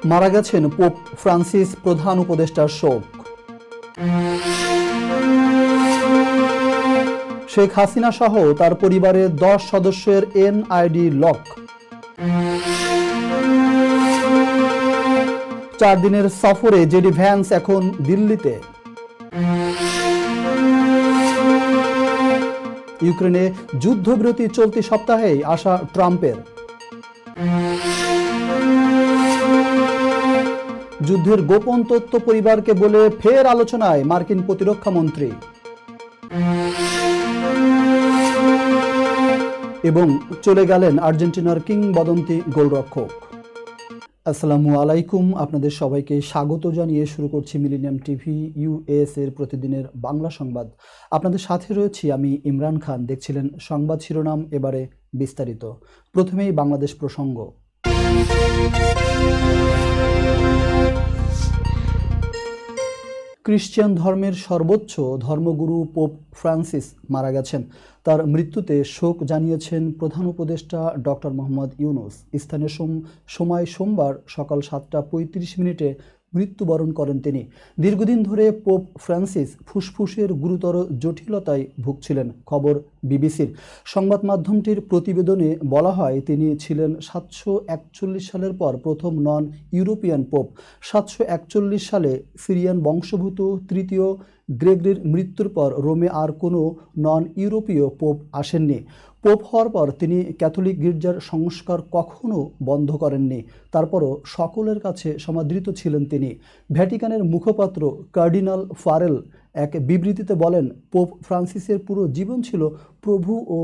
মারা গেছেন pope Francis, প্রধান উপদেষ্টার শোক। শেখ হাসিনা সহ তার পরিবারের 10 সদস্যের এনআইডি লক। 4 দিনের সফরে জেডি ভ্যান্স এখন দিল্লিতে। ইউক্রেনে যুদ্ধবিরতি চলতি সপ্তাহেই আশা ট্রাম্পের। যুদ্ধের গোপন তথ্য পরিবারকে বলে ফের আলোচনায় মার্কিন প্রতিরক্ষা মন্ত্রী। এবং চলে গেলেন আর্জেন্টিনার কিংবদন্তি গোলরক্ষক। আসসালামু আলাইকুম, আপনাদের সবাইকে স্বাগত জানিয়ে শুরু করছি মিলেনিয়াম টিভি ইউএস এর প্রতিদিনের বাংলা সংবাদ। আপনাদের সাথে রয়েছি আমি ইমরান খান। দেখছিলেন সংবাদ শিরোনাম, এবারে বিস্তারিত। প্রথমেই বাংলাদেশ প্রসঙ্গ। খ্রিস্টান ধর্মের সর্বোচ্চ ধর্মগুরু পোপ ফ্রান্সিস মারা গেছেন। তার মৃত্যুতে শোক জানিয়েছেন প্রধান উপদেষ্টা ডক্টর মোহাম্মদ ইউনূস। স্থানীয় সময় সোমবার সকাল 7:35 মৃত্যুবরণ করেন তিনি। দীর্ঘদিন ধরে পোপ ফ্রান্সিস ফুসফুসের গুরুতর জটিলতায় ভুগছিলেন। খবর বিবিসির। সংবাদ মাধ্যমটির প্রতিবেদনে বলা হয়, তিনি ছিলেন 741 সালের পর প্রথম নন ইউরোপিয়ান পোপ। 741 সালে সিরিয়ান বংশোদ্ভূত তৃতীয় গ্রেগরির মৃত্যুর পর রোমে আর কোনো নন ইউরোপীয় পোপ আসেননি। পোপ হওয়ার পর তিনি ক্যাথলিক গির্জার সংস্কার কখনো বন্ধ করেননি। তারপরও সকলের কাছে সমাদৃত ছিলেন তিনি। ভ্যাটিকানের মুখপাত্র কার্ডিনাল ফারেল এক বিবৃতিতে বলেন, পোপ ফ্রান্সিসের পুরো জীবন ছিল প্রভু ও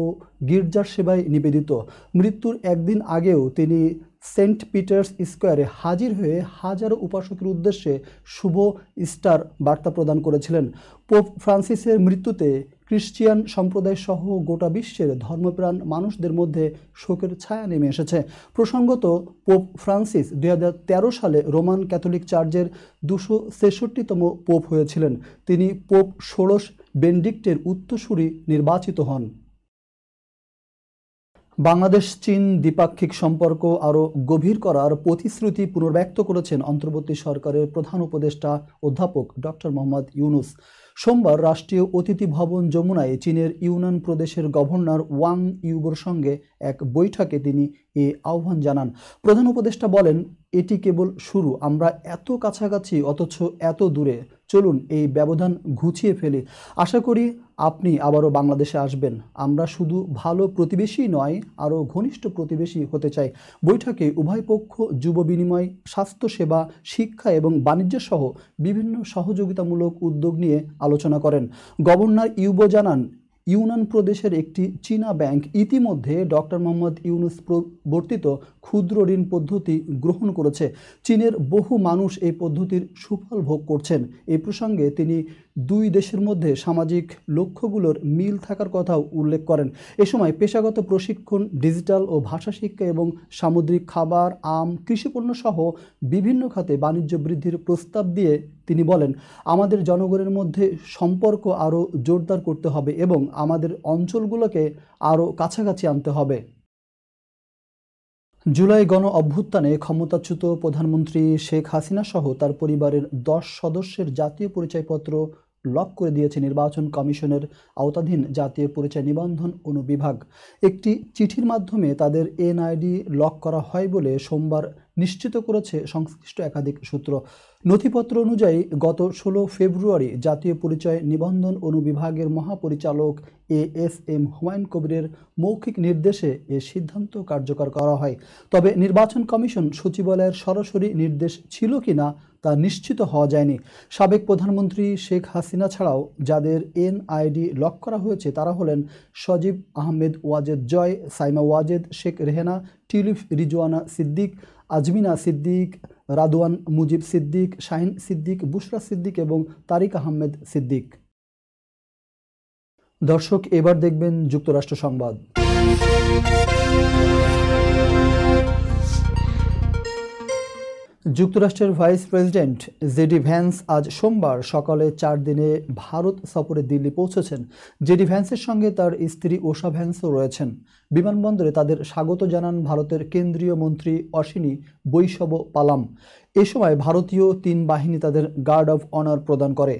গির্জার সেবায় নিবেদিত। মৃত্যুর একদিন আগেও তিনি সেন্ট পিটার্স স্কোয়ারে হাজির হয়ে হাজারো উপাসকের উদ্দেশ্যে শুভ ইস্টার বার্তা প্রদান করেছিলেন। পোপ ফ্রান্সিসের মৃত্যুতে খ্রিস্টিয়ান সম্প্রদায় সহ গোটা বিশ্বের ধর্মপ্রাণ মানুষদের মধ্যে শোকের ছায়া নেমে এসেছে। প্রসঙ্গত, পোপ ফ্রান্সিস 2013 সালে রোমান ক্যাথলিক চার্চের 263তম পোপ হয়েছিলেন। তিনি পোপ ষোড়শ বেনেডিক্টের উত্তরসূরি নির্বাচিত হন। বাংলাদেশ চীন দ্বিপাক্ষিক সম্পর্ক আরও গভীর করার প্রতিশ্রুতি পুনর্ব্যক্ত করেছেন অন্তর্বর্তী সরকারের প্রধান উপদেষ্টা অধ্যাপক ডক্টর মোহাম্মদ ইউনূস। সোমবার রাষ্ট্রীয় অতিথি ভবন যমুনায় চীনের ইউনান প্রদেশের গভর্নর ওয়াং ইউবোর সঙ্গে এক বৈঠকে তিনি এ আহ্বান জানান। প্রধান উপদেষ্টা বলেন, এটি কেবল শুরু। আমরা এত কাছাকাছি অথচ এত দূরে। চলুন এই ব্যবধান ঘুচিয়ে ফেলি। আশা করি আপনি আবারও বাংলাদেশে আসবেন। আমরা শুধু ভালো প্রতিবেশী নয়, আরও ঘনিষ্ঠ প্রতিবেশী হতে চাই। বৈঠকে উভয় পক্ষ যুব বিনিময়, স্বাস্থ্যসেবা, শিক্ষা এবং বাণিজ্য সহ বিভিন্ন সহযোগিতামূলক উদ্যোগ নিয়ে আলোচনা করেন। গভর্নর ইউবো জানান, ইউনান প্রদেশের একটি চীনা ব্যাংক ইতিমধ্যে ডক্টর মোহাম্মদ ইউনূস প্রবর্তিত ক্ষুদ্র ঋণ পদ্ধতি গ্রহণ করেছে। চীনের বহু মানুষ এই পদ্ধতির সুফল ভোগ করছেন। এই প্রসঙ্গে তিনি দুই দেশের মধ্যে সামাজিক লক্ষ্যগুলোর মিল থাকার কথাও উল্লেখ করেন। এ সময় পেশাগত প্রশিক্ষণ, ডিজিটাল ও ভাষা শিক্ষা এবং সামুদ্রিক খাবার, আম, কৃষিপণ্য সহ বিভিন্ন খাতে বাণিজ্য বৃদ্ধির প্রস্তাব দিয়ে তিনি বলেন, আমাদের জনগণের মধ্যে সম্পর্ক আরও জোরদার করতে হবে এবং আমাদের অঞ্চলগুলোকে আরও কাছাকাছি আনতে হবে। জুলাই গণ অভ্যুত্থানে ক্ষমতাচ্যুত প্রধানমন্ত্রী শেখ হাসিনা সহ তার পরিবারের 10 সদস্যের জাতীয় পরিচয়পত্র লক করে দিয়েছে নির্বাচন কমিশনের আওতাধীন জাতীয় পরিচয় নিবন্ধন অনুবিভাগ। একটি চিঠির মাধ্যমে তাদের এনআইডি লক করা হয় বলে সোমবার নিশ্চিত করেছে সংশ্লিষ্ট একাধিক সূত্র। নথিপত্র অনুযায়ী গত 16 ফেব্রুয়ারি জাতীয় পরিচয় নিবন্ধন অনুবিভাগের মহাপরিচালক ASM হুমায়ুন কবিরের মৌখিক নির্দেশে এ সিদ্ধান্ত কার্যকর করা হয়। তবে নির্বাচন কমিশন সচিবালয়ের সরাসরি নির্দেশ ছিল কিনা তা নিশ্চিত হওয়া যায়নি। সাবেক প্রধানমন্ত্রী শেখ হাসিনা ছাড়াও যাদের এনআইডি লক করা হয়েছে তারা হলেন সজীব আহমেদ ওয়াজেদ জয়, সাইমা ওয়াজেদ, শেখ রেহেনা, টিউলিপ রিজওয়ানা সিদ্দিক, আজমিনা সিদ্দিক, রাদওয়ান মুজিব সিদ্দিক, শাহিন সিদ্দিক, বুশরা সিদ্দিক এবং তারিক আহমেদ সিদ্দিক। দর্শক, এবার দেখবেন যুক্তরাষ্ট্র সংবাদ। যুক্তরাষ্ট্রের ভাইস প্রেসিডেন্ট জেডি ভ্যান্স আজ সোমবার সকালে 4 দিনে ভারত সফরে দিল্লি পৌঁছেছেন। জেডি ভ্যান্সের সঙ্গে তার স্ত্রী ওষা ভ্যান্সও রয়েছেন। বিমানবন্দরে তাদের স্বাগত জানান ভারতের কেন্দ্রীয় মন্ত্রী অশ্বিনী বৈষ্ণব পালাম। এ সময় ভারতীয় 3 বাহিনী তাদের গার্ড অব অনার প্রদান করে।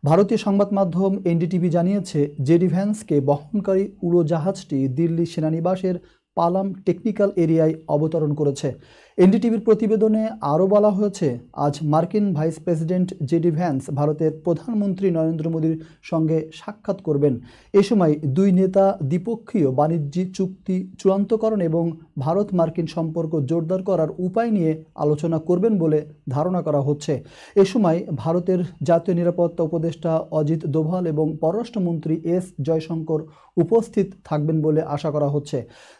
ভারতীয় সংবাদ মাধ্যম এনডিটিভি জানিয়েছে, জেডি ভ্যান্সকে বহনকারী উড়োজাহাজটি দিল্লি সেনানিবাসের পালাম টেকনিক্যাল এরিয়ায় অবতরণ করেছে। এনডিটিভির প্রতিবেদনে আরও বলা হয়েছে, আজ মার্কিন ভাইস প্রেসিডেন্ট জেডি ভ্যান্স ভারতের প্রধানমন্ত্রী নরেন্দ্র মোদীর সঙ্গে সাক্ষাৎ করবেন। এ সময় দুই নেতা দ্বিপক্ষীয় বাণিজ্যিক চুক্তি চূড়ান্তকরণ এবং ভারত মার্কিন সম্পর্ক জোরদার করার উপায় নিয়ে আলোচনা করবেন বলে ধারণা করা হচ্ছে। এ সময় ভারতের জাতীয় নিরাপত্তা উপদেষ্টা অজিত দোভাল এবং পররাষ্ট্রমন্ত্রী এস জয়শঙ্কর উপস্থিত থাকবেন বলে আশা করা হচ্ছে।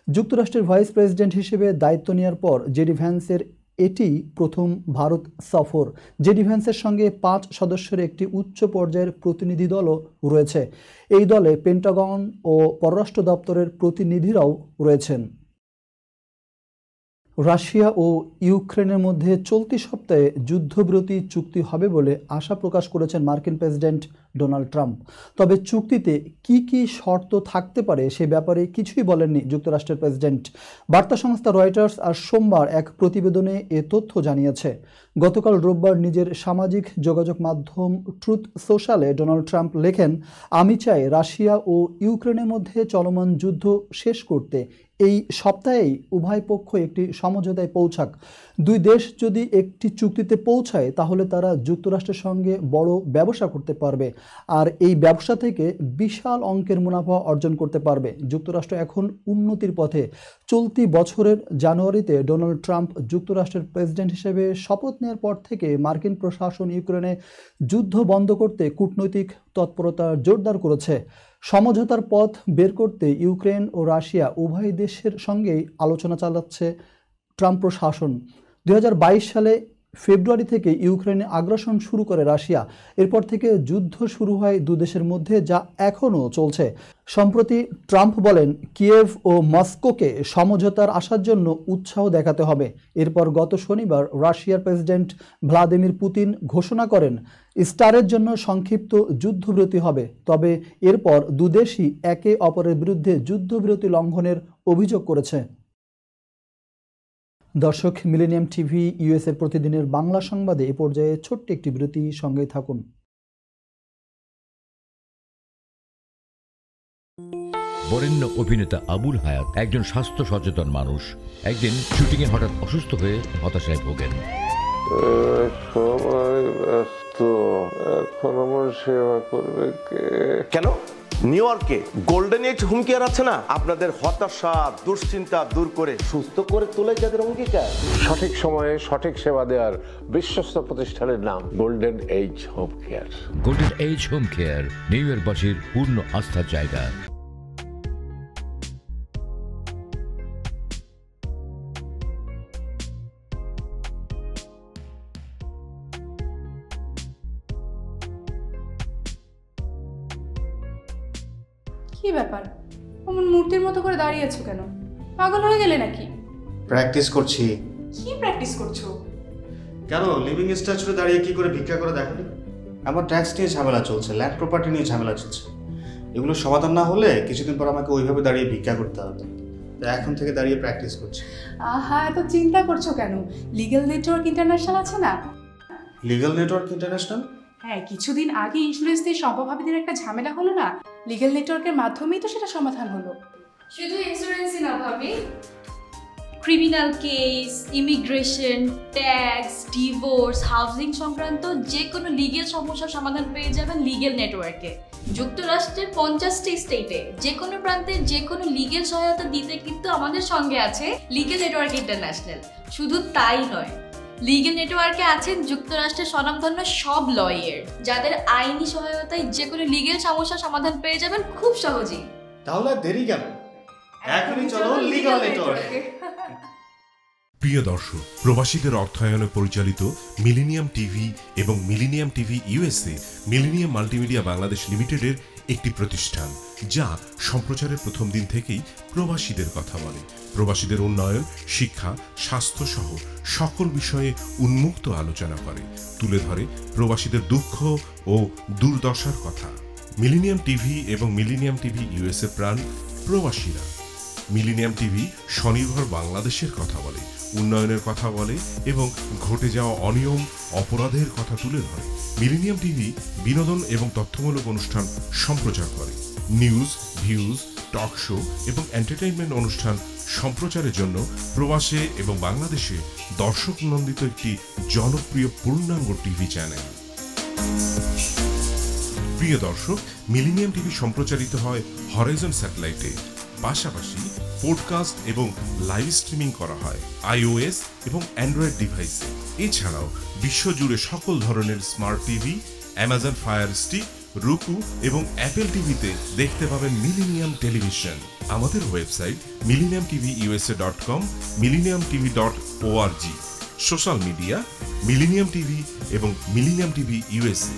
যুক্তরাষ্ট্রের ভাইস প্রেসিডেন্ট হিসেবে দায়িত্ব নেওয়ার পর জেডি ভ্যান্সের এটি প্রথম ভারত সফর। জেডি ভ্যান্সের সঙ্গে 5 সদস্যের একটি উচ্চ পর্যায়ের প্রতিনিধি দলও রয়েছে। এই দলে পেন্টাগন ও পররাষ্ট্র দপ্তরের প্রতিনিধিরাও রয়েছেন। রাশিয়া ও ইউক্রেনের মধ্যে চলতি সপ্তাহে যুদ্ধবিরতি চুক্তি হবে বলে আশা প্রকাশ করেছেন মার্কিন প্রেসিডেন্ট ডোনাল্ড ট্রাম্প। তবে চুক্তিতে কি কি শর্ত থাকতে পারে সে ব্যাপারে কিছুই বলেননি যুক্তরাষ্ট্রের প্রেসিডেন্ট। বার্তা সংস্থা রয়টার্স আজ সোমবার এক প্রতিবেদনে এ তথ্য জানিয়েছে। গতকাল রোববার নিজের সামাজিক যোগাযোগ মাধ্যম ট্রুথ সোশ্যালে ডোনাল্ড ট্রাম্প লেখেন, আমি চাই রাশিয়া ও ইউক্রেনের মধ্যে চলমান যুদ্ধ শেষ করতে এই সপ্তাহেই উভয় পক্ষ একটি সমঝোতায় পৌঁছাক। দুই দেশ যদি একটি চুক্তিতে পৌঁছায় তাহলে তারা যুক্তরাষ্ট্রের সঙ্গে বড় ব্যবসা করতে পারবে, আর এই ব্যবসা থেকে বিশাল অঙ্কের মুনাফা অর্জন করতে পারবে। যুক্তরাষ্ট্র এখন উন্নতির পথে। চলতি বছরের জানুয়ারিতে ডোনাল্ড ট্রাম্প যুক্তরাষ্ট্রের প্রেসিডেন্ট হিসেবে শপথ নেওয়ার পর থেকে মার্কিন প্রশাসন ইউক্রেনে যুদ্ধ বন্ধ করতে কূটনৈতিক তৎপরতা জোরদার করেছে। সমঝোতার পথ বের করতে ইউক্রেন ও রাশিয়া উভয় দেশের সঙ্গেই আলোচনা চালাচ্ছে ট্রাম্প প্রশাসন। 2022 সালে ফেব্রুয়ারি থেকে ইউক্রেনে আগ্রাসন শুরু করে রাশিয়া। এরপর থেকে যুদ্ধ শুরু হয় দুদেশের মধ্যে, যা এখনও চলছে। সম্প্রতি ট্রাম্প বলেন, কিয়েভ ও মস্কোকে সমঝোতার আসার জন্য উৎসাহ দেখাতে হবে। এরপর গত শনিবার রাশিয়ার প্রেসিডেন্ট ভ্লাদিমির পুতিন ঘোষণা করেন স্টারের জন্য সংক্ষিপ্ত যুদ্ধবিরতি হবে। তবে এরপর দুদেশই একে অপরের বিরুদ্ধে যুদ্ধবিরতি লঙ্ঘনের অভিযোগ করেছে। দর্শক, মিলেনিয়াম টিভি ইউএস এর প্রতিদিনের বাংলা সংবাদে এ পর্যায়ে ছোট্ট একটি বিরতি, সঙ্গেই থাকুন। বরেণ্য অভিনেতা আবুল হায়াত একজন স্বাস্থ্য সচেতন মানুষ। একদিন শুটিংয়ে হঠাৎ অসুস্থ হয়ে হতাশায় ভোগেন। সবাই ব্যস্ত, এখন আমার সেবা করবে কে? কেন? নিউ ইয়র্কে গোল্ডেন এজ হোম কেয়ার আছে না, আপনাদের হতাশা দুশ্চিন্তা দূর করে সুস্থ করে তোলে যাদের অঙ্গীকার। সঠিক সময়ে সঠিক সেবা দেওয়ার বিশ্বস্ত প্রতিষ্ঠানের নাম Golden Age Home Care. Golden Age Home Care নিউ ইয়র্কবাসীর পূর্ণ আস্থার জায়গা। কি ব্যাপার, অমন মূর্তির মতো করে দাঁড়িয়ে আছো কেন? পাগল হয়ে গেলে নাকি? প্র্যাকটিস করছি। কি প্র্যাকটিস করছো? কেন লিভিং স্ট্যাচুতে দাঁড়িয়ে কি করে ভিক্ষা করে দেখনি? আমার ট্যাক্স নিয়ে ঝামেলা চলছে, ল্যান্ড প্রপার্টি নিয়ে ঝামেলা চলছে। এগুলো সমাধান না হলে কিছুদিন পর আমাকে ওইভাবে দাঁড়িয়ে ভিক্ষা করতে হবে। তাই এখন থেকে দাঁড়িয়ে প্র্যাকটিস করছি। আহা, এত চিন্তা করছো কেন? লিগ্যাল নেটওয়ার্ক ইন্টারন্যাশনাল আছে না? Legal network international? হ্যাঁ, কিছুদিন আগে ইন্স্যুরেন্স দিয়ে সম্পভাবীদের একটা ঝামেলা হলো না, লিগ্যাল নেটওয়ার্কের মাধ্যমেই তো সেটা সমাধান হলো। শুধু ইন্স্যুরেন্সই না ভাবি, criminal case, immigration, tax, divorce, housing সংক্রান্ত যে কোনো লিগ্যাল সমস্যার সমাধান পেয়ে যাবেন লিগ্যাল নেটওয়ার্কে। যুক্তরাষ্ট্রের 50টি স্টেটে যে কোনো প্রান্তে যে কোনো লিগ্যাল সহায়তা দিতে কিন্তু আমাদের সঙ্গে আছে লিগ্যাল নেটওয়ার্ক ইন্টারন্যাশনাল। শুধু তাই নয়, লিগ্যাল নেটওয়ার্কে আছেন যুক্তরাষ্ট্রের স্বনামধন্য সব লয়ার, যাদের আইনি সহায়তায় যে কোনো লিগ্যাল সমস্যার সমাধান পেয়ে যাবেন খুব সহজেই। তাহলে দেরি কেন? এখনই চলো লিগ্যাল নেটওয়ার্কে। প্রিয় দর্শক, প্রবাসীদের অর্থায়নে পরিচালিত মিলেনিয়াম টিভি এবং millennium TV USA millennium multimedia Bangladesh লিমিটেডের একটি প্রতিষ্ঠান যা সম্প্রচারের প্রথম দিন থেকেই প্রবাসীদের কথা বলে, প্রবাসীদের উন্নয়ন, শিক্ষা, স্বাস্থ্য সহ সকল বিষয়ে উন্মুক্ত আলোচনা করে, তুলে ধরে প্রবাসীদের দুঃখ ও দুর্দশার কথা। মিলেনিয়াম টিভি এবং মিলেনিয়াম টিভি ইউএসএ প্রাণ প্রবাসীরা। মিলেনিয়াম টিভি স্বনির্ভর বাংলাদেশের কথা বলে, উন্নয়নের কথা বলে এবং ঘটে যাওয়া অনিয়ম, অপরাধের কথা তুলে ধরে। মিলেনিয়াম টিভি বিনোদন এবং তথ্যমূলক অনুষ্ঠান সম্প্রচার করে। নিউজ, ভিউজ, টক শো এবং এন্টারটেইনমেন্ট অনুষ্ঠান সম্প্রচারের জন্য প্রবাসে এবং বাংলাদেশে দর্শক নন্দিত একটি জনপ্রিয় পূর্ণাঙ্গ টিভি চ্যানেল। প্রিয় দর্শক, মিলেনিয়াম টিভি সম্প্রচারিত হয় হরাইজন স্যাটেলাইটে, পাশাপাশি পডকাস্ট এবং লাইভ স্ট্রিমিং করা হয় iOS এবং অ্যান্ড্রয়েড ডিভাইসে। এছাড়াও বিশ্বজুড়ে সকল ধরনের smart TV, Amazon fire stick, রুকু এবং অ্যাপেল টিভিতে দেখতে পাবেন মিলেনিয়াম টেলিভিশন। আমাদের website millenniumtvusa.com, millenniumtv.org। Social media millennium TV এবং মিলেনিয়াম টিভি ইউএসএ।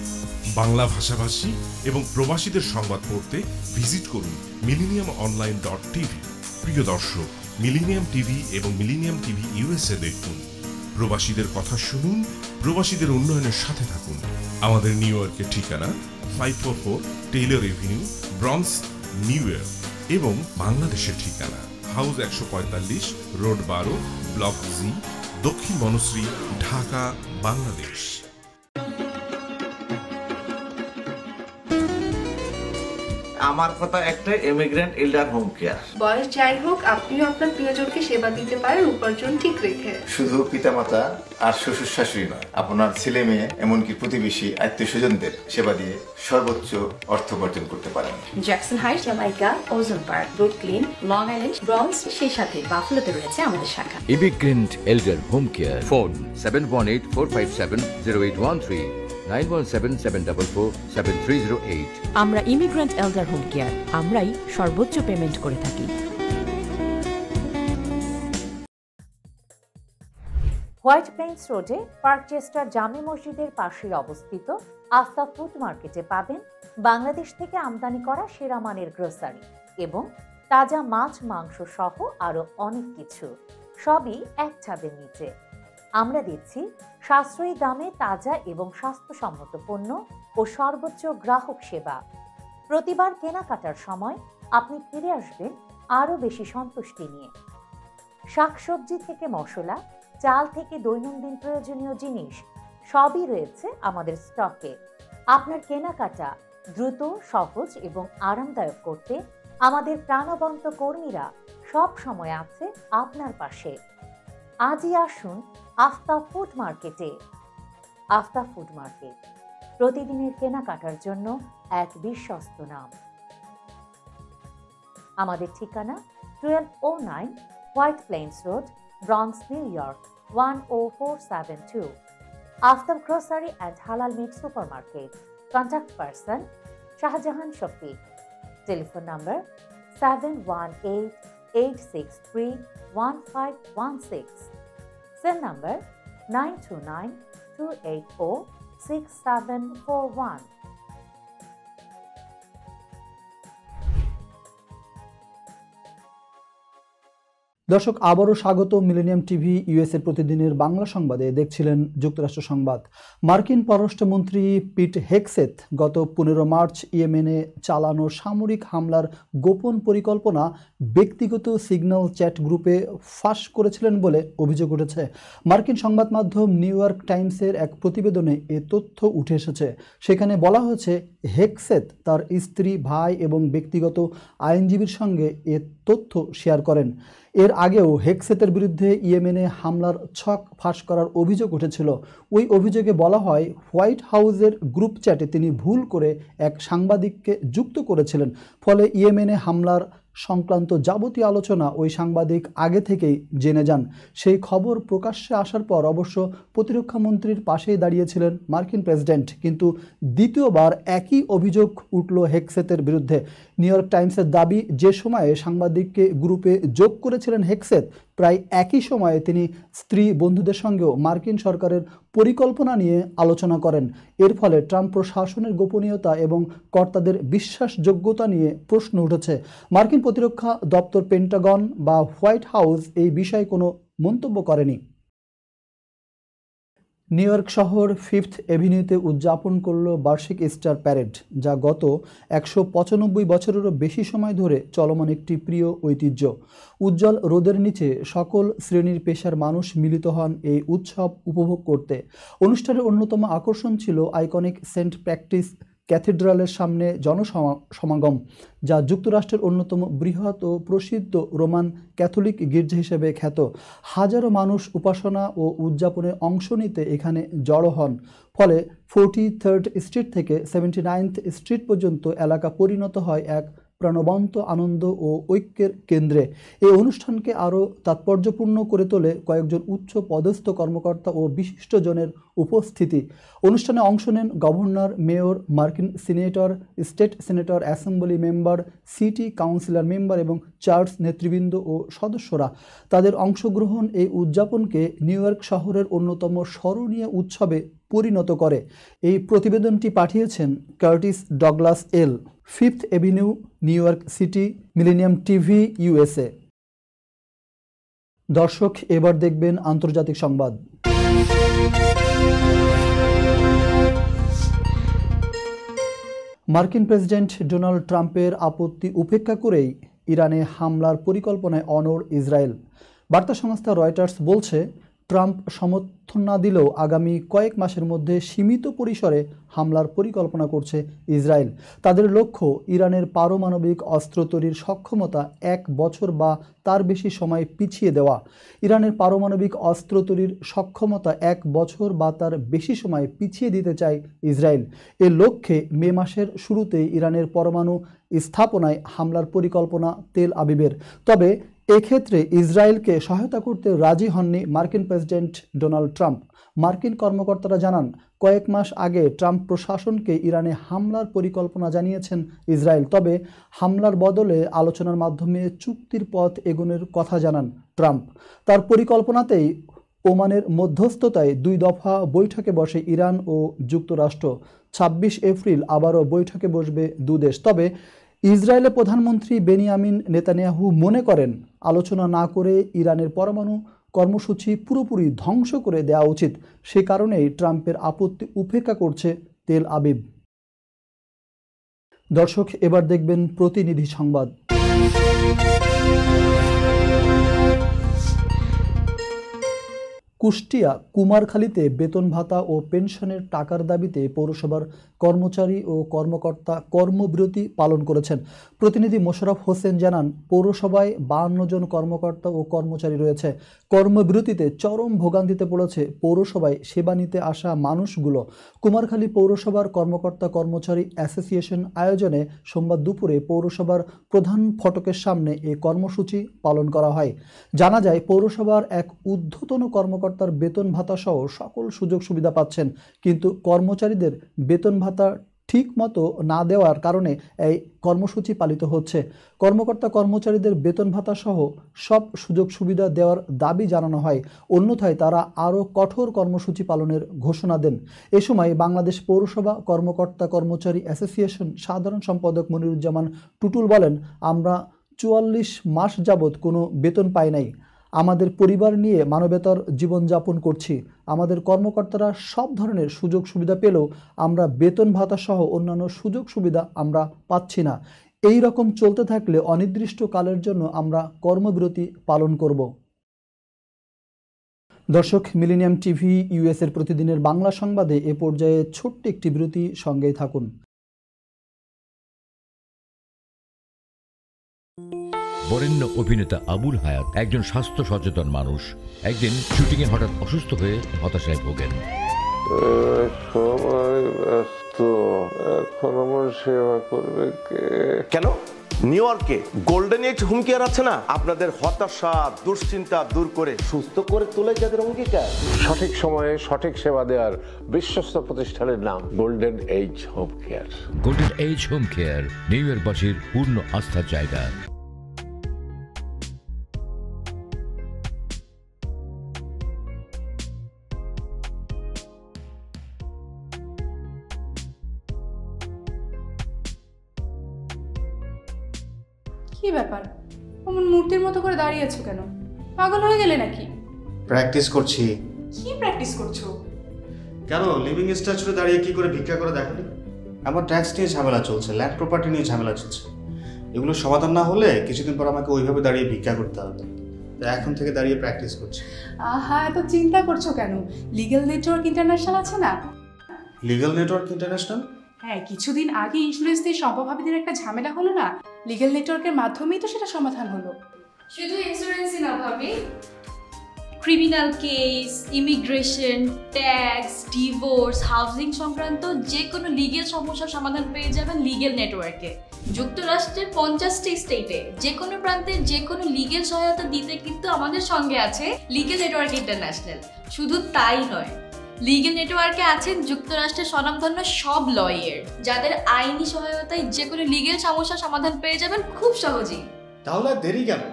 বাংলা ভাষাভাষী এবং প্রবাসীদের সংবাদ পড়তে ভিজিট করুন millenniumonline.tv। প্রিয় দর্শক, মিলেনিয়াম টিভি এবং মিলেনিয়াম টিভি ইউএসএ দেখুন, প্রবাসীদের কথা শুনুন, প্রবাসীদের উন্নয়নের সাথে থাকুন। আমাদের নিউ ইয়র্কের ঠিকানা 544 Taylor Avenue, bronze, New York এবং বাংলাদেশের ঠিকানা হাউস 145, রোড 12, ব্লক জি, দক্ষিণ বনশ্রী, ঢাকা, বাংলাদেশ। আমার কথা একটাই, ইমিগ্রেন্ট এল্ডার হোম কেয়ার। বয়স যাই হোক, আপনিও আপনার প্রিয়জনকে সেবা দিতে পারেন উপার্জন ঠিক রেখে। শুধু পিতামাতা আর শ্বশুর শাশুড়ি নয়, আপনার ছেলে মেয়ে এমনকি প্রতিবেশী আত্মীয় স্বজনদের সেবা দিয়ে সর্বোচ্চ অর্থ উপার্জন করতে পারেন। জ্যাকসন হাইটস, জামাইকা, ওজন park, Brooklyn, long island, bronze, সেই সাথে বাফলোতে রয়েছে আমাদের শাখা। Immigrant এল্ডার home care. ফোন 7184570813, 9177447308। আমরা ইমিগ্রেন্ট এল্ডার হোম কেয়ার, আমরাই সর্বোচ্চ পেমেন্ট করে থাকি। হোয়াইট প্লেন্স রোডে পার্কচেস্টার জামে মসজিদের পাশে অবস্থিত আফতাব ফুড মার্কেটে পাবেন বাংলাদেশ থেকে আমদানি করা সেরা মানের গ্রোসারি এবং তাজা মাছ, মাংস সহ আরো অনেক কিছু, সবই এক ছাদের নিচে। আমরা দিচ্ছি সাশ্রয়ী দামে তাজা এবং স্বাস্থ্যসম্মত পণ্য ও সর্বোচ্চ গ্রাহক সেবা। প্রতিবার কেনাকাটার সময় আপনি ফিরে আসবেন আরো বেশি সন্তুষ্টি নিয়ে। শাকসবজি থেকে মশলা, চাল থেকে দৈনন্দিন প্রয়োজনীয় জিনিস সবই রয়েছে আমাদের স্টকে। আপনার কেনাকাটা দ্রুত, সহজ এবং আরামদায়ক করতে আমাদের প্রাণবন্ত কর্মীরা সব সময় আছে আপনার পাশে। আজই আসুন আফতাব ফুড মার্কেটে। আফতাব ফুড মার্কেট, প্রতিদিনের কেনাকাটার জন্য এক বিশ্বস্ত নাম। আমাদের ঠিকানা 1209 White Plains Road, Bronx, New York 10472। Aftab Grocery and Halal Meat Supermarket. Contact person Shahjahan Shafiq. Telephone number 7188631516। Cell number 9292846741। দর্শক, আবারও স্বাগত মিলেনিয়াম টিভি ইউএসএর প্রতিদিনের বাংলা সংবাদে। দেখছিলেন যুক্তরাষ্ট্র সংবাদ। মার্কিন পররাষ্ট্রমন্ত্রী পিট হেগসেথ গত 15 মার্চ ইয়েমেনে চালানো সামরিক হামলার গোপন পরিকল্পনা ব্যক্তিগত সিগন্যাল চ্যাট গ্রুপে ফাঁস করেছিলেন বলে অভিযোগ উঠেছে। মার্কিন সংবাদ মাধ্যম নিউ ইয়র্ক টাইমসের এক প্রতিবেদনে এ তথ্য উঠে এসেছে। সেখানে বলা হয়েছে, হেগসেথ তার স্ত্রী, ভাই এবং ব্যক্তিগত আইনজীবীর সঙ্গে এ তথ্য শেয়ার করেন। এর আগেও হেগসেথের বিরুদ্ধে ইয়েমেনে হামলার ছক ফাঁস করার অভিযোগ উঠেছিল। ওই অভিযোগে বলা হয়, হোয়াইট হাউসের গ্রুপ চ্যাটে তিনি ভুল করে এক সাংবাদিককে যুক্ত করেছিলেন, ফলে ইয়েমেনে হামলার সংক্রান্ত যাবতীয় আলোচনা ওই সাংবাদিক আগে থেকেই জেনে যান। সেই খবর প্রকাশ্যে আসার পর অবশ্য প্রতিরক্ষা মন্ত্রীর পাশেই দাঁড়িয়েছিলেন মার্কিন প্রেসিডেন্ট। কিন্তু দ্বিতীয়বার একই অভিযোগ উঠল হেগসেতের বিরুদ্ধে। নিউ ইয়র্ক টাইমসের দাবি, যে সময়ে সাংবাদিককে গ্রুপে যোগ করেছিলেন হেগসেত, প্রায় একই সময়ে তিনি স্ত্রী বন্ধুদের সঙ্গেও মার্কিন সরকারের পরিকল্পনা নিয়ে আলোচনা করেন। এর ফলে ট্রাম্প প্রশাসনের গোপনীয়তা এবং কর্তাদের বিশ্বাসযোগ্যতা নিয়ে প্রশ্ন উঠেছে। মার্কিন প্রতিরক্ষা দপ্তর, পেন্টাগন বা হোয়াইট হাউস এই বিষয়ে কোনো মন্তব্য করেনি। নিউ ইয়র্ক শহর ফিফথ এভিনিউতে উদযাপন করল বার্ষিক ইস্টার প্যারেড, যা গত 195 বছরেরও বেশি সময় ধরে চলমান একটি প্রিয় ঐতিহ্য। উজ্জ্বল রোদের নিচে সকল শ্রেণীর পেশার মানুষ মিলিত হন এই উৎসব উপভোগ করতে। অনুষ্ঠানের অন্যতম আকর্ষণ ছিল আইকনিক সেন্ট প্যাট্রিস ক্যাথিড্রালের সামনে জনসমাগম, যা যুক্তরাষ্ট্রের অন্যতম বৃহৎ ও প্রসিদ্ধ রোমান ক্যাথলিক গির্জা হিসেবে খ্যাত। হাজারো মানুষ উপাসনা ও উদযাপনে অংশ নিতে এখানে জড়ো হন। ফলে 43rd স্ট্রিট থেকে 79th স্ট্রিট পর্যন্ত এলাকা পরিণত হয় এক প্রাণবন্ত আনন্দ ও ঐক্যের কেন্দ্রে। এই অনুষ্ঠানকে আরও তাৎপর্যপূর্ণ করে তোলে কয়েকজন উচ্চ পদস্থ কর্মকর্তা ও বিশিষ্টজনের উপস্থিতি। অনুষ্ঠানে অংশ নেন গভর্নর, মেয়র, মার্কিন senator, state senator, assembly member, city councillor member এবং চার্চ নেতৃবৃন্দ ও সদস্যরা। তাদের অংশগ্রহণ এই উদযাপনকে নিউ ইয়র্ক শহরের অন্যতম স্মরণীয় উৎসবে পরিণত করে। এই প্রতিবেদনটি পাঠিয়েছেন Curtis Douglas L, Fifth Avenue, New York City, Millennium TV, USA। দর্শক, এবার দেখবেন আন্তর্জাতিক সংবাদ। মার্কিন প্রেসিডেন্ট ডোনাল্ড ট্রাম্পের আপত্তি উপেক্ষা করেই ইরানে হামলার পরিকল্পনায় অনড় ইসরায়েল। বার্তা সংস্থা রয়টার্স বলছে, ট্রাম্প সমর্থন না দিলেও আগামী কয়েক মাসের মধ্যে সীমিত পরিসরে হামলার পরিকল্পনা করছে ইসরায়েল। তাদের লক্ষ্য ইরানের পারমাণবিক অস্ত্র তৈরির সক্ষমতা 1 বছর বা তার বেশি সময় পিছিয়ে দেওয়া। ইরানের পারমাণবিক অস্ত্র তৈরির সক্ষমতা 1 বছর বা তার বেশি সময় পিছিয়ে দিতে চায় ইসরায়েল। এর লক্ষ্যে মে মাসের শুরুতেই ইরানের পরমাণু স্থাপনায় হামলার পরিকল্পনা তেল আবিবের। তবে এক্ষেত্রে ইসরায়েলকে সহায়তা করতে রাজি হননি মার্কিন প্রেসিডেন্ট ডোনাল্ড ট্রাম্প। মার্কিন কর্মকর্তারা জানান, কয়েক মাস আগে ট্রাম্প প্রশাসনকে ইরানে হামলার পরিকল্পনা জানিয়েছেন ইসরায়েল। তবে হামলার বদলে আলোচনার মাধ্যমে চুক্তির পথ এগোনোর কথা জানান ট্রাম্প। তার পরিকল্পনাতেই ওমানের মধ্যস্থতায় 2 দফা বৈঠকে বসে ইরান ও যুক্তরাষ্ট্র। 26 এপ্রিল আবারও বৈঠকে বসবে দুদেশ। তবে ইসরায়েলের প্রধানমন্ত্রী বেনিয়ামিন নেতানিয়াহু মনে করেন, আলোচনা না করে ইরানের পরমাণু কর্মসূচি পুরোপুরি ধ্বংস করে দেওয়া উচিত। সে কারণেই ট্রাম্পের আপত্তি উপেক্ষা করছে তেল আবিব। দর্শক, এবার দেখবেন প্রতিনিধি সংবাদ। কুষ্টিয়া কুমারখালীতে বেতন ভাতা ও পেনশনের টাকার দাবিতে পৌরসভার কর্মচারী ও কর্মকর্তা কর্মবিরতি পালন করেছেন। প্রতিনিধি মোশাররফ হোসেন জানান, পৌরসভায় 52 জন কর্মকর্তা ও কর্মচারী রয়েছে। কর্মবিরতিতে চরম ভোগান্তিতে পড়েছে পৌরসভায় সেবা নিতে আসা মানুষগুলো। কুমারখালী পৌরসভার কর্মকর্তা কর্মচারী অ্যাসোসিয়েশন আয়োজনে সোমবার দুপুরে পৌরসভার প্রধান ফটকের সামনে এ কর্মসূচি পালন করা হয়। জানা যায়, পৌরসভার এক ঊর্ধ্বতন কর্মকর্তার বেতন ভাতা সহ সকল সুযোগ সুবিধা পাচ্ছেন, কিন্তু কর্মচারীদের বেতন ভাতা ঠিক মতো না দেওয়ার কারণে এই কর্মসূচি পালিত হচ্ছে। কর্মকর্তা কর্মচারীদের বেতন ভাতা সহ সব সুযোগ সুবিধা দেওয়ার দাবি জানানো হয়, অন্যথায় তারা আরও কঠোর কর্মসূচি পালনের ঘোষণা দেন। এ সময় বাংলাদেশ পৌরসভা কর্মকর্তা কর্মচারী অ্যাসোসিয়েশন সাধারণ সম্পাদক মনিরুজ্জামান টুটুল বলেন, আমরা 44 মাস যাবৎ কোনো বেতন পাই নাই। আমাদের পরিবার নিয়ে মানবেতর জীবনযাপন করছি। আমাদের কর্মকর্তারা সব ধরনের সুযোগ সুবিধা পেলেও আমরা বেতন ভাতা সহ অন্যান্য সুযোগ সুবিধা আমরা পাচ্ছি না। এই রকম চলতে থাকলে অনির্দিষ্টকালের জন্য আমরা কর্মবিরতি পালন করব। দর্শক, মিলেনিয়াম টিভি US এর প্রতিদিনের বাংলা সংবাদে এ পর্যায়ে ছোট্ট একটি বিরতি, সঙ্গেই থাকুন। বরেণ্য অভিনেতা আবুল হায়াত একজন স্বাস্থ্য সচেতন মানুষ। একদিন শুটিংয়ে হঠাৎ অসুস্থ হয়ে হতাশায় ভোগেন। সবাই ব্যস্ত, এখন আমার সেবা করবে কে? কেন নিউ ইয়র্কে গোল্ডেন এইজ হোম কেয়ার আছে না, আপনাদের হতাশা দুশ্চিন্তা দূর করে সুস্থ করে তোলে যাদের অঙ্গীকার। সঠিক সময়ে সঠিক সেবা দেওয়ার বিশ্বস্ত প্রতিষ্ঠানের নাম Golden Age Home Care. Golden Age Home Care নিউ ইয়র্কবাসীর পূর্ণ আস্থার জায়গা। কি ব্যাপার, অমন মূর্তির মতো করে দাঁড়িয়ে আছো কেন? পাগল হয়ে গেলে নাকি? প্র্যাকটিস করছি। কি প্র্যাকটিস করছো? কেন লিভিং স্ট্যাচুতে দাঁড়িয়ে কি করে ভিক্ষা করে দেখনি? আমার ট্যাক্স নিয়ে ঝামেলা চলছে, ল্যান্ড প্রপার্টি নিয়ে ঝামেলা চলছে। এগুলো সমাধান না হলে কিছুদিন পর আমাকে ওইভাবে দাঁড়িয়ে ভিক্ষা করতে হবে। তাই এখন থেকে দাঁড়িয়ে প্র্যাকটিস করছি। আহা, এত চিন্তা করছো কেন? লিগ্যাল নেটওয়ার্ক ইন্টারন্যাশনাল আছে না? Legal network international? হ্যাঁ, কিছুদিন আগে ইন্স্যুরেন্স দিয়ে সম্পভাবীদের একটা ঝামেলা হলো না, লিগ্যাল নেটওয়ার্কের মাধ্যমেই তো সেটা সমাধান হলো। শুধু ইন্স্যুরেন্সই না ভাবি, criminal case, immigration, tax, divorce, housing সংক্রান্ত যে কোনো লিগেল সমস্যার সমাধান পেয়ে যাবেন লিগেল নেটওয়ার্কে। যুক্তরাষ্ট্রের 50টি স্টেটে যে কোনো প্রান্তে যে কোনো লিগেল সহায়তা দিতে কিন্তু আমাদের সঙ্গে আছে লিগেল নেটওয়ার্ক ইন্টারন্যাশনাল। শুধু তাই নয়, লিগেল নেটওয়ার্কে আছেন যুক্তরাষ্ট্রের স্বনামধন্য সব লয়ার, যাদের আইনি সহায়তায় যে কোনো লিগেল সমস্যার সমাধান পেয়ে যাবেন খুব সহজেই। তাহলে দেরি কেন?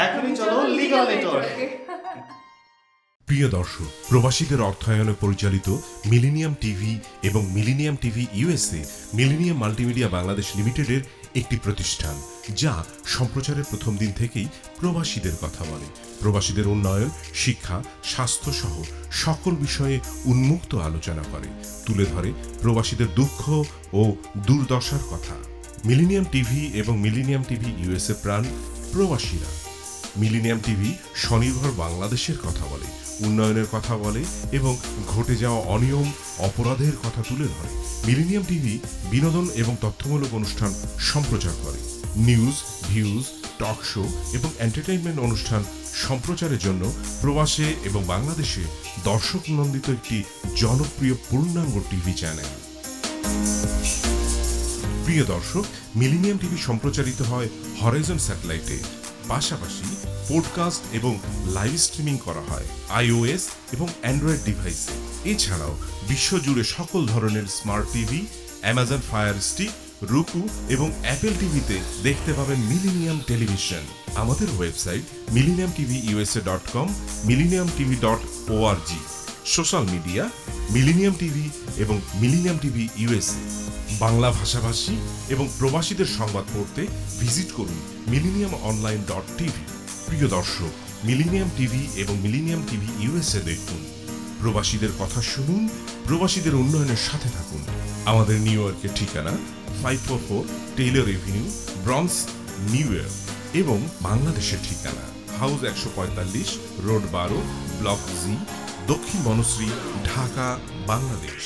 এখনই চলো লিগ্যাল নেটওয়ার্কে। প্রিয় দর্শক, প্রবাসীদের অর্থায়নে পরিচালিত মিলেনিয়াম টিভি এবং millennium TV USA millennium multimedia Bangladesh লিমিটেডের একটি প্রতিষ্ঠান, যা সম্প্রচারের প্রথম দিন থেকেই প্রবাসীদের কথা বলে। প্রবাসীদের উন্নয়ন, শিক্ষা, স্বাস্থ্য সহ সকল বিষয়ে উন্মুক্ত আলোচনা করে, তুলে ধরে প্রবাসীদের দুঃখ ও দুর্দশার কথা। মিলেনিয়াম টিভি এবং মিলেনিয়াম টিভি ইউএসএ প্রাণ প্রবাসীরা। মিলেনিয়াম টিভি স্বনির্ভর বাংলাদেশের কথা বলে, উন্নয়নের কথা বলে এবং ঘটে যাওয়া অনিয়ম, অপরাধের কথা তুলে ধরে। মিলেনিয়াম টিভি বিনোদন এবং তথ্যমূলক অনুষ্ঠান সম্প্রচার করে। নিউজ, ভিউজ, টক শো এবং এন্টারটেইনমেন্ট অনুষ্ঠান সম্প্রচারের জন্য প্রবাসে এবং বাংলাদেশে দর্শক নন্দিত একটি জনপ্রিয় পূর্ণাঙ্গ টিভি চ্যানেল। প্রিয় দর্শক, মিলেনিয়াম টিভি সম্প্রচারিত হয় হরাইজন স্যাটেলাইটে। পাশাপাশি পডকাস্ট এবং লাইভ স্ট্রিমিং করা হয় iOS এবং অ্যান্ড্রয়েড ডিভাইসে। এছাড়াও বিশ্বজুড়ে সকল ধরনের smart TV, Amazon fire stick, রুকু এবং অ্যাপেল টিভিতে দেখতে পাবেন মিলেনিয়াম টেলিভিশন। আমাদের website millenniumtvusa.com, millenniumtv.org। Social media millennium TV এবং মিলেনিয়াম টিভি ইউএসএ। বাংলা ভাষাভাষী এবং প্রবাসীদের সংবাদ পড়তে ভিজিট করুন millenniumonline.tv। প্রিয় দর্শক, মিলেনিয়াম টিভি এবং মিলেনিয়াম টিভি ইউএসএ দেখুন, প্রবাসীদের কথা শুনুন, প্রবাসীদের উন্নয়নের সাথে থাকুন। আমাদের নিউ ইয়র্কের ঠিকানা 544 Taylor Avenue, bronze, New York এবং বাংলাদেশের ঠিকানা হাউস 145, রোড 12, ব্লক জি, দক্ষিণ বনশ্রী, ঢাকা, বাংলাদেশ।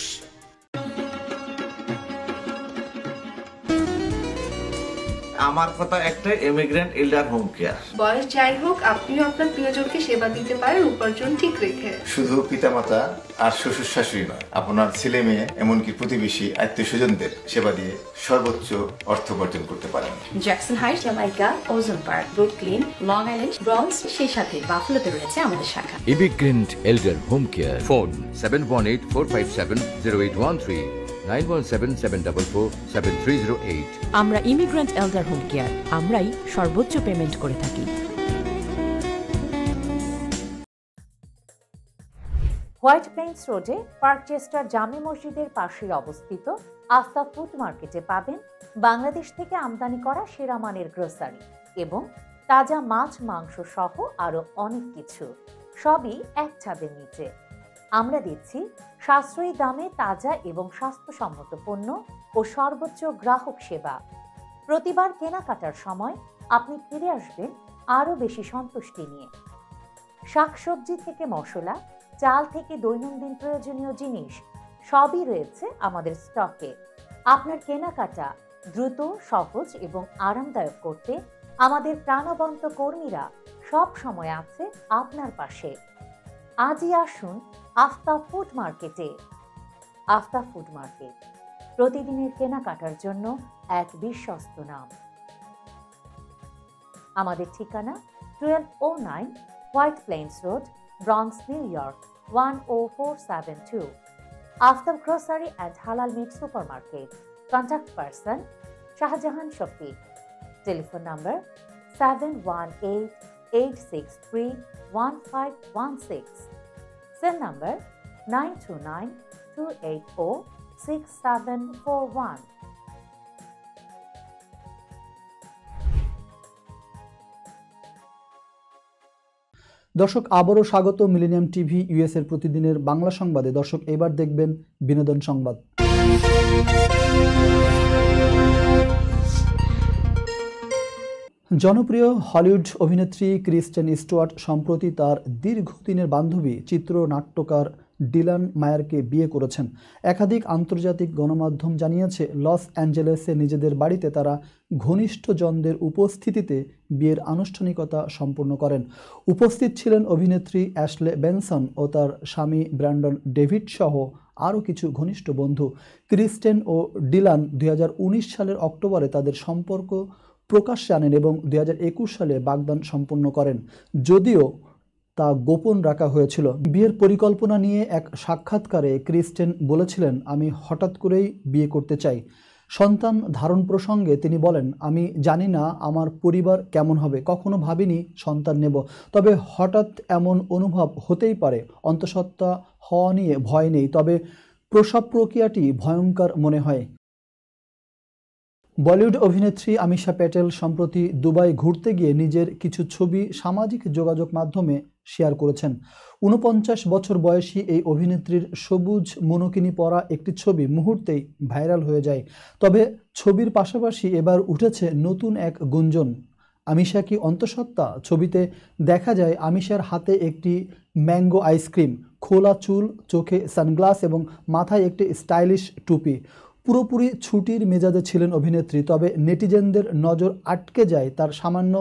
আমার কথা একটাই, ইমিগ্রেন্ট এল্ডার হোম কেয়ার। বয়স যাই হোক, আপনিও আপনার প্রিয়জনকে সেবা দিতে পারেন উপার্জন ঠিক রেখে। শুধু পিতামাতা আর শ্বশুর শাশুড়ি নয়, আপনার ছেলে মেয়ে এমনকি প্রতিবেশী আত্মীয় স্বজনদের সেবা দিয়ে সর্বোচ্চ অর্থ উপার্জন করতে পারেন। জ্যাকসন হাইটস, জামাইকা, ওজন park, Brooklyn, long island, bronze, সেই সাথে বাফলোতে রয়েছে আমাদের শাখা। Immigrant এল্ডার home care. ফোন 7184570813, 9177447308। আমরা ইমিগ্রেন্ট এল্ডার হোম কেয়ার, আমরাই সর্বোচ্চ পেমেন্ট করে থাকি। হোয়াইট প্লেন্স রোডে পার্কচেস্টার জামে মসজিদের পাশেই অবস্থিত আফতাব ফুড মার্কেটে পাবেন বাংলাদেশ থেকে আমদানি করা সেরা মানের গ্রোসারি এবং তাজা মাছ, মাংস সহ আরো অনেক কিছু, সবই এক ছাদের নিচে। আমরা দিচ্ছি সাশ্রয়ী দামে তাজা এবং স্বাস্থ্যসম্মত পণ্য ও সর্বোচ্চ গ্রাহক সেবা। প্রতিবার কেনাকাটার সময় আপনি ফিরে আসবেন আরও বেশি সন্তুষ্টি নিয়ে। শাকসবজি থেকে মশলা, চাল থেকে দৈনন্দিন প্রয়োজনীয় জিনিস সবই রয়েছে আমাদের স্টকে। আপনার কেনাকাটা দ্রুত, সহজ এবং আরামদায়ক করতে আমাদের প্রাণবন্ত কর্মীরা সব সময় আছে আপনার পাশে। আজই আসুন আফতাব ফুড মার্কেটে। আফতাব ফুড মার্কেট, প্রতিদিনের কেনাকাটার জন্য এক বিশ্বস্ত নাম। আমাদের ঠিকানা 1209 White Plains Road, Bronx, New York 10472। Aftab Grocery and Halal Meat Supermarket. Contact person Shahjahan Shafiq. Telephone number 7188631516। Cell number 9292806741। দর্শক, আবারও স্বাগত মিলেনিয়াম টিভি ইউএস এর প্রতিদিনের বাংলা সংবাদে। দর্শক, এবার দেখবেন বিনোদন সংবাদ। জনপ্রিয় হলিউড অভিনেত্রী ক্রিস্টেন স্টুয়ার্ট সম্প্রতি তার দীর্ঘদিনের বান্ধবী চিত্রনাট্যকার ডিলান মায়ারকে বিয়ে করেছেন। একাধিক আন্তর্জাতিক গণমাধ্যম জানিয়েছে লস অ্যাঞ্জেলেসে নিজেদের বাড়িতে তারা ঘনিষ্ঠজনদের উপস্থিতিতে বিয়ের আনুষ্ঠানিকতা সম্পন্ন করেন। উপস্থিত ছিলেন অভিনেত্রী অ্যাশলে বেনসন ও তার স্বামী ব্র্যান্ডন ডেভিড সহ আরও কিছু ঘনিষ্ঠ বন্ধু। ক্রিস্টেন ও ডিলান 2019 সালের অক্টোবরে তাদের সম্পর্ক প্রকাশ্যে আনেন এবং 2021 সালে বাগদান সম্পন্ন করেন, যদিও তা গোপন রাখা হয়েছিল। বিয়ের পরিকল্পনা নিয়ে এক সাক্ষাৎকারে ক্রিস্টেন বলেছিলেন, আমি হঠাৎ করেই বিয়ে করতে চাই। সন্তান ধারণ প্রসঙ্গে তিনি বলেন, আমি জানি না আমার পরিবার কেমন হবে, কখনো ভাবিনি সন্তান নেব, তবে হঠাৎ এমন অনুভব হতেই পারে। অন্তঃসত্ত্বা হওয়া নিয়ে ভয় নেই, তবে প্রসব প্রক্রিয়াটি ভয়ঙ্কর মনে হয়। বলিউড অভিনেত্রী আমিশা প্যাটেল সম্প্রতি দুবাই ঘুরতে গিয়ে নিজের কিছু ছবি সামাজিক যোগাযোগ মাধ্যমে শেয়ার করেছেন। 49 বছর বয়সী এই অভিনেত্রীর সবুজ মনোকিনি পরা একটি ছবি মুহূর্তেই ভাইরাল হয়ে যায়। তবে ছবির পাশাপাশি এবার উঠেছে নতুন এক গুঞ্জন, আমিশা কি অন্তঃসত্ত্বা? ছবিতে দেখা যায় আমিশার হাতে একটি ম্যাঙ্গো আইসক্রিম, খোলা চুল, চোখে সানগ্লাস এবং মাথায় একটি স্টাইলিশ টুপি। পুরোপুরি ছুটির মেজাজে ছিলেন অভিনেত্রী, তবে নেটিজেনদের নজর আটকে যায় তার সামান্য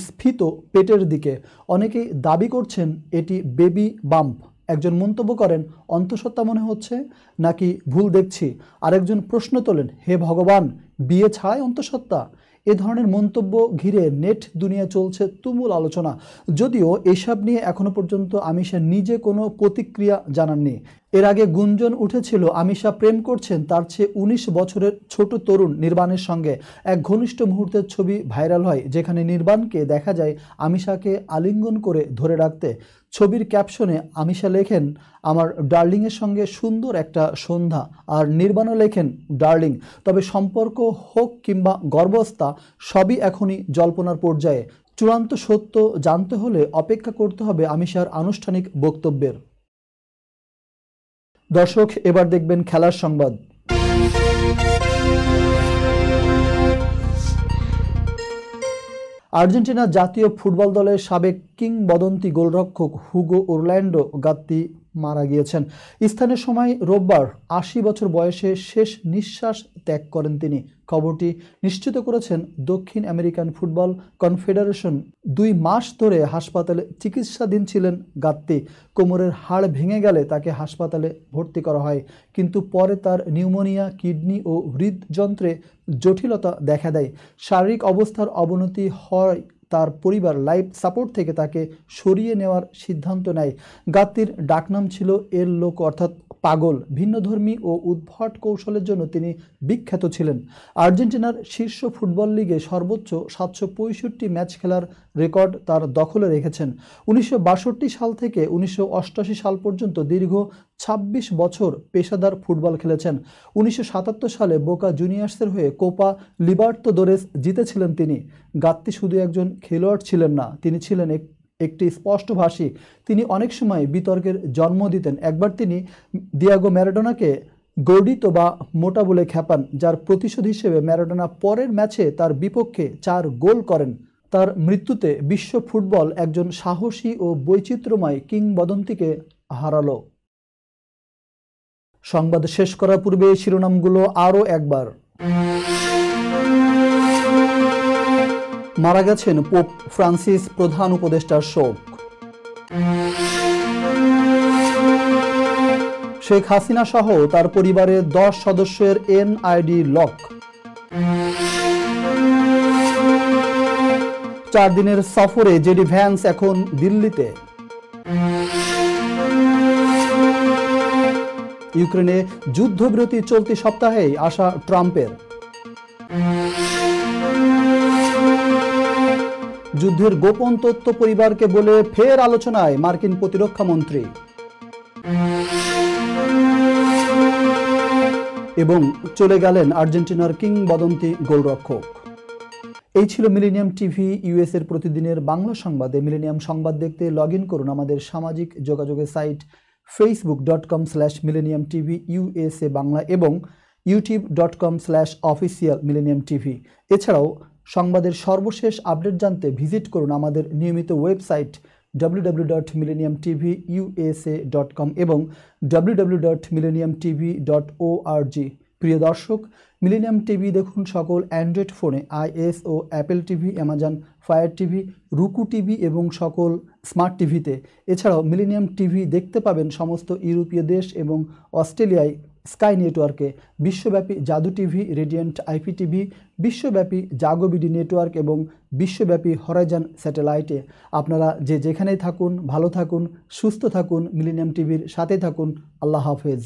স্ফীত পেটের দিকে। অনেকেই দাবি করছেন এটি বেবি বাম্প। একজন মন্তব্য করেন, অন্তঃসত্ত্বা মনে হচ্ছে নাকি ভুল দেখছি। আরেকজন প্রশ্ন তোলেন, হে ভগবান, বিয়ে ছাড়াই অন্তঃসত্ত্বা? এ ধরনের মন্তব্য ঘিরে নেট দুনিয়া চলছে তুমুল আলোচনা, যদিও এসব নিয়ে এখনো পর্যন্ত আমিশা নিজে কোনো প্রতিক্রিয়া জানাননি। এর আগে গুঞ্জন উঠেছিল আমিশা প্রেম করছেন তার চেয়ে 19 বছরের ছোট তরুণ নির্বাণের সঙ্গে। এক ঘনিষ্ঠ মুহূর্তের ছবি ভাইরাল হয়, যেখানে নির্বাণকে দেখা যায় আমিশাকে আলিঙ্গন করে ধরে রাখতে। ছবির ক্যাপশনে আমিশা লেখেন, আমার ডার্লিংয়ের সঙ্গে সুন্দর একটা সন্ধ্যা, আর নির্বাণও লেখেন ডার্লিং। তবে সম্পর্ক হোক কিংবা গর্ভাবস্থা, সবই এখনই জল্পনার পর্যায়ে। চূড়ান্ত সত্য জানতে হলে অপেক্ষা করতে হবে আমিশার আনুষ্ঠানিক বক্তব্যের। দর্শক, এবার দেখবেন খেলার সংবাদ। আর্জেন্টিনা জাতীয় ফুটবল দলের সাবেক কিংবদন্তি গোলরক্ষক হুগো ওরল্যান্ডো গাত্তি মারা গিয়েছেন। স্থানীয় সময় রোববার 80 বছর বয়সে শেষ নিঃশ্বাস ত্যাগ করেন তিনি। খবরটি নিশ্চিত করেছেন দক্ষিণ আমেরিকান ফুটবল কনফেডারেশন। 2 মাস ধরে হাসপাতালে চিকিৎসাধীন ছিলেন গাত্তি। কোমরের হাড় ভেঙে গেলে তাকে হাসপাতালে ভর্তি করা হয়, কিন্তু পরে তার নিউমোনিয়া, কিডনি ও হৃদযন্ত্রে জটিলতা দেখা দেয়। শারীরিক অবস্থার অবনতি হয় তার পরিবার লাইফ সাপোর্ট থেকে তাকে সরিয়ে নেওয়ার সিদ্ধান্ত নেয়। গাত্তির ডাকনাম ছিল এল লোক, অর্থাৎ পাগল। ভিন্নধর্মী ও উদ্ভট কৌশলের জন্য তিনি বিখ্যাত ছিলেন। আর্জেন্টিনার শীর্ষ ফুটবল লিগে সর্বোচ্চ 765 ম্যাচ খেলার রেকর্ড তার দখলে রেখেছেন। 1962 সাল থেকে 1988 সাল পর্যন্ত দীর্ঘ 26 বছর পেশাদার ফুটবল খেলেছেন। 1977 সালে বোকা জুনিয়র্সের হয়ে কোপা লিবার্তাদোরেস জিতেছিলেন তিনি। গাত্তি শুধু একজন খেলোয়াড় ছিলেন না, তিনি ছিলেন একটি স্পষ্টভাষী। তিনি অনেক সময় বিতর্কের জন্ম দিতেন। একবার তিনি দিয়াগো ম্যারাডোনাকে গর্ডিত বা মোটা বলে খেপান, যার প্রতিশোধ হিসেবে ম্যারাডোনা পরের ম্যাচে তার বিপক্ষে 4 গোল করেন। তার মৃত্যুতে বিশ্ব ফুটবল একজন সাহসী ও বৈচিত্র্যময় কিংবদন্তিকে হারালো। সংবাদ শেষ করার পূর্বে শিরোনামগুলো আরও একবার। মারা গেছেন পোপ ফ্রান্সিস, প্রধান উপদেষ্টার শোক। শেখ হাসিনা সহ তার পরিবারের 10 সদস্যের NID লক। 4 দিনের সফরে জেডি ভ্যান্স এখন দিল্লিতে। ইউক্রেনে যুদ্ধবিরতি চলতি সপ্তাহেই আশা ট্রাম্পের। যুদ্ধের গোপন তথ্য পরিবারকে বলে ফের আলোচনায় মার্কিন প্রতিরক্ষা মন্ত্রী। এবং চলে গেলেন আর্জেন্টিনার কিংবদন্তি গোলরক্ষক। এই ছিল মিলেনিয়াম টিভি ইউএস এর প্রতিদিনের বাংলা সংবাদে। মিলেনিয়াম সংবাদ দেখতে লগ ইন করুন আমাদের সামাজিক যোগাযোগের সাইট facebook.com/millenniumtv USA বাংলা এবং youtube.com/official millennium tv। এছাড়াও সংবাদের সর্বশেষ আপডেট জানতে ভিজিট করুন আমাদের নিয়মিত ওয়েবসাইট www.millenniumtvusa.com এবং www.millenniumtv.org। প্রিয় দর্শক, মিলেনিয়াম টিভি দেখুন সকল অ্যান্ড্রয়েড ফোনে, iOS ও Apple TV, Amazon Fire TV, Roku TV এবং সকল স্মার্ট টিভিতে। এছাড়াও মিলেনিয়াম টিভি দেখতে পাবেন সমস্ত ইউরোপীয় দেশ এবং অস্ট্রেলিয়ায় স্কাই নেটওয়ার্কে, বিশ্বব্যাপী জাদু টিভি, রেডিয়েন্ট আইপি টিভি, বিশ্বব্যাপী জাগো বিডি নেটওয়ার্ক এবং বিশ্বব্যাপী হরাইজন স্যাটেলাইটে। আপনারা যেখানেই থাকুন ভালো থাকুন, সুস্থ থাকুন, মিলেনিয়াম টিভির সাথে থাকুন। আল্লাহ হাফেজ।